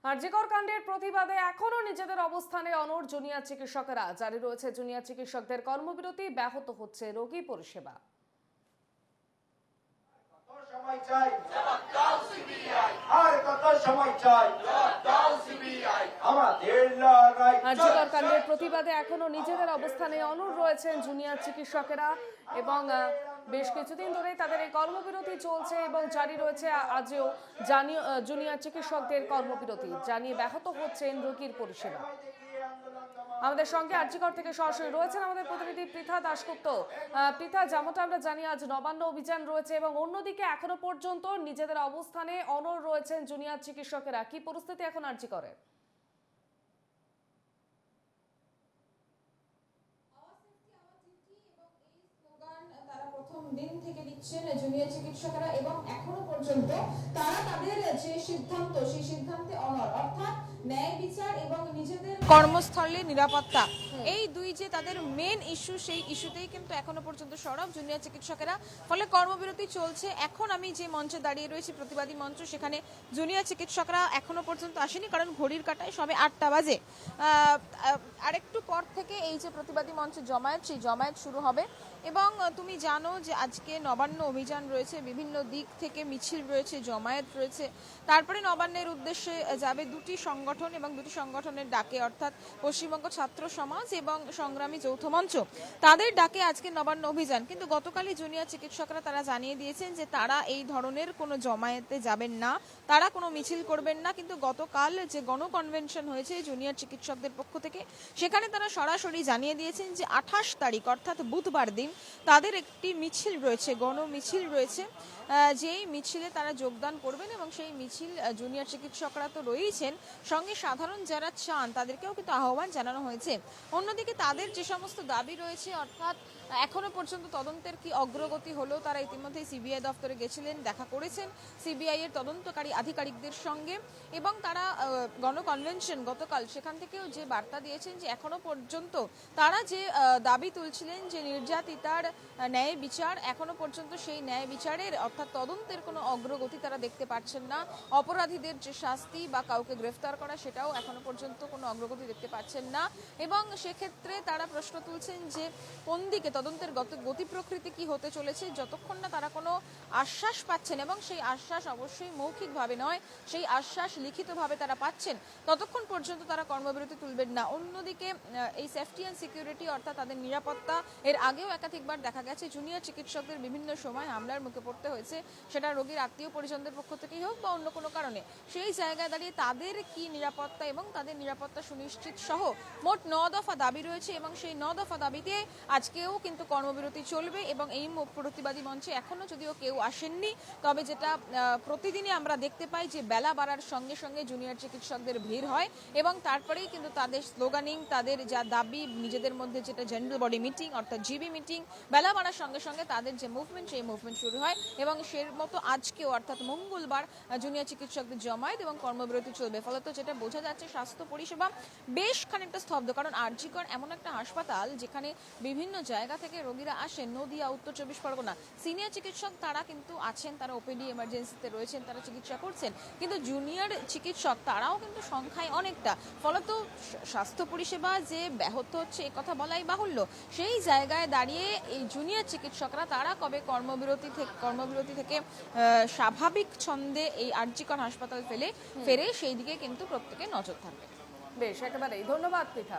আরজিকর কাণ্ডের প্রতিবাদে এখনো নিজেদের অবস্থানে অনড় জুনিয়র চিকিৎসকেরা। জারি রয়েছে জুনিয়র চিকিৎসকদের কর্মবিরতি, ব্যাহত হচ্ছে রোগী পরিষেবা। আরজিকর কাণ্ডের প্রতিবাদে এখনো নিজেদের অবস্থানে অনড় রয়েছেন জুনিয়র চিকিৎসকেরা এবং বেশ কিছুদিন ধরেই তাদের এই কর্মবিরতি চলছে এবং জারি রয়েছে আজও জুনিয়র চিকিৎসকদের কর্মবিরতি, জানিয়ে ব্যাহত হচ্ছেন রোগীর পরিষেবা। আমাদের সঙ্গে আরজিকর থেকে সরাসরি রয়েছেন আমাদের প্রতিনিধি পৃথা দাশগুপ্ত। পৃথা, যেমনটা আমরা জানি আজ নবান্ন অভিযান রয়েছে এবং অন্যদিকে এখনো পর্যন্ত নিজেদের অবস্থানে অনড় রয়েছেন জুনিয়র চিকিৎসকেরা, কি পরিস্থিতি এখন আরজিকরে? প্রথম দিন থেকে দিচ্ছেন জুনিয়র চিকিৎসকরা এবং এখনো পর্যন্ত তারা তাদের যে সিদ্ধান্ত, সেই সিদ্ধান্তে অনড়, অর্থাৎ ন্যায় বিচার এবং নিজেদের কর্মস্থলে নিরাপত্তা, এই দুই যে তাদের মেন ইস্যু, সেই ইস্যুতেই কিন্তু এখনো পর্যন্ত সরব জুনিয়র চিকিৎসকেরা। ফলে কর্মবিরতি চলছে। এখন আমি যে মঞ্চে দাঁড়িয়ে রয়েছি, প্রতিবাদী মঞ্চ, সেখানে জুনিয়র চিকিৎসকরা এখনো পর্যন্ত আসেনি, কারণ ঘড়ির কাঁটায় সবে 8টা বাজে। আরেকটু পর থেকে এই যে প্রতিবাদী মঞ্চে জমায়েত, সেই জমায়েত শুরু হবে। এবং তুমি জানো যে আজকে নবান্ন অভিযান রয়েছে, বিভিন্ন দিক থেকে মিছিল রয়েছে, জমায়েত রয়েছে। তারপরে নবান্নের উদ্দেশ্যে যাবে দুটি সংগঠন এবং দুটি সংগঠনের ডাকে, অর্থাৎ পশ্চিমবঙ্গ ছাত্র সমাজ এবং সংগ্রামী যৌথ মঞ্চ, তাদের ডাকে আজকে নবান্ন অভিযান। কিন্তু গতকালই জুনিয়র চিকিৎসকরা তারা জানিয়ে দিয়েছেন যে তারা এই ধরনের কোনো জমায়েতে যাবেন না, তারা কোনো মিছিল করবেন না। কিন্তু গতকাল যে গণকনভেনশন হয়েছে জুনিয়র চিকিৎসকদের পক্ষ থেকে, সেখানে তারা সরাসরি জানিয়ে দিয়েছেন যে 28 তারিখ অর্থাৎ বুধবার দিন তাদের একটি মিছিল রয়েছে, গণমিছিল রয়েছে, যেই মিছিলে তারা যোগদান করবেন এবং সেই মিছিল জুনিয়র চিকিৎসকরা তো রয়েছেন, সঙ্গে সাধারণ যারা চান তাদেরকেও কিন্তু আহ্বান জানানো হয়েছে। অন্যদিকে তাদের যে সমস্ত দাবি রয়েছে, অর্থাৎ এখনো পর্যন্ত তদন্তের কি অগ্রগতি হলো, তারা ইতিমধ্যে সিবিআই দপ্তরে গেছিলেন, দেখা করেছেন সিবিআই এর তদন্তকারী আধিকারিকদের সঙ্গে এবং তারা গণকনভেনশন গতকাল, সেখান থেকেও যে বার্তা দিয়েছেন যে এখনো পর্যন্ত তারা যে দাবি তুলছিলেন যে নির্যাতিতার ন্যায় বিচার, এখনো পর্যন্ত সেই ন্যায় বিচারের অর্থাৎ তদন্তের কোনো অগ্রগতি তারা দেখতে পাচ্ছেন না। অপরাধীদের যে শাস্তি বা কাউকে গ্রেফতার করা, সেটাও এখনো পর্যন্ত কোনো অগ্রগতি দেখতে পাচ্ছেন না। এবং সেক্ষেত্রে তারা প্রশ্ন তুলছেন যে কোন দিকে তদন্তের গতি প্রকৃতি কি হতে চলেছে, যতক্ষণ না তারা কোনো আশ্বাস পাচ্ছেন, এবং সেই আশ্বাস অবশ্যই মৌখিকভাবে নয়, সেই আশ্বাস লিখিতভাবে তারা পাচ্ছেন, ততক্ষণ পর্যন্ত তারা কর্মবিরতি তুলবেন না। অন্যদিকে এই সেফটি অ্যান্ড সিকিউরিটি, অর্থাৎ তাদের নিরাপত্তা, এর আগেও একাধিকবার দেখা গেছে জুনিয়র চিকিৎসকদের বিভিন্ন সময় হামলার মুখে পড়তে হয়েছে, সেটা রোগীর আত্মীয় পরিজনদের পক্ষ থেকেই হোক বা অন্য কোনো কারণে। সেই জায়গায় দাঁড়িয়ে তাদের কি নিরাপত্তা এবং তাদের নিরাপত্তা সুনিশ্চিত সহ মোট 9 দফা দাবি রয়েছে এবং সেই 9 দফা দাবিতে আজকেও কিন্তু কর্মবিরতি চলবে। এবং এই প্রতিবাদী মঞ্চে এখনো যদিও কেউ আসেননি, তবে যেটা প্রতিদিনই আমরা দেখতে পাই যে বেলা বাড়ার সঙ্গে সঙ্গে জুনিয়র চিকিৎসকদের ভিড় হয় এবং তারপরেই কিন্তু তাদের স্লোগানিং, তাদের যা দাবি, নিজেদের মধ্যে যেটা জেনারেল বডি মিটিং অর্থাৎ জিবি মিটিং, বেলা বাড়ার সঙ্গে সঙ্গে তাদের যে মুভমেন্ট, সেই মুভমেন্ট শুরু হয়। এবং সেই মতো আজকেও অর্থাৎ মঙ্গলবার জুনিয়র চিকিৎসকদের জমায়েত এবং কর্মবিরতি চলবে। ফলত যেটা বোঝা যাচ্ছে, স্বাস্থ্য পরিষেবা বেশ খানিকটা স্তব্ধ, কারণ আরজিকর এমন একটা হাসপাতাল যেখানে বিভিন্ন জায়গা থেকে রোগীরা আসেন, নদিয়া, উত্তর 24 পরগনা। সিনিয়র চিকিৎসক তারা কিন্তু আছেন, তারা ওপিডি এমার্জেন্সিতে রয়েছেন, তারা চিকিৎসা করছেন, কিন্তু জুনিয়র চিকিৎসক তারাও কিন্তু সংখ্যায় অনেকটা। ফলত স্বাস্থ্য পরিষেবা যে ব্যাহত হচ্ছে, এ কথা বলাই বাহুল্য। সেই জায়গায় দাঁড়িয়ে এই জুনিয়র চিকিৎসকরা তারা কবে কর্মবিরতি থেকে স্বাভাবিক ছন্দে এই আরজিকর হাসপাতাল ফেরে, সেই দিকে কিন্তু প্রত্যেকের নজর থাকবে। বেশ, একেবারেই ধন্যবাদ পৃথা।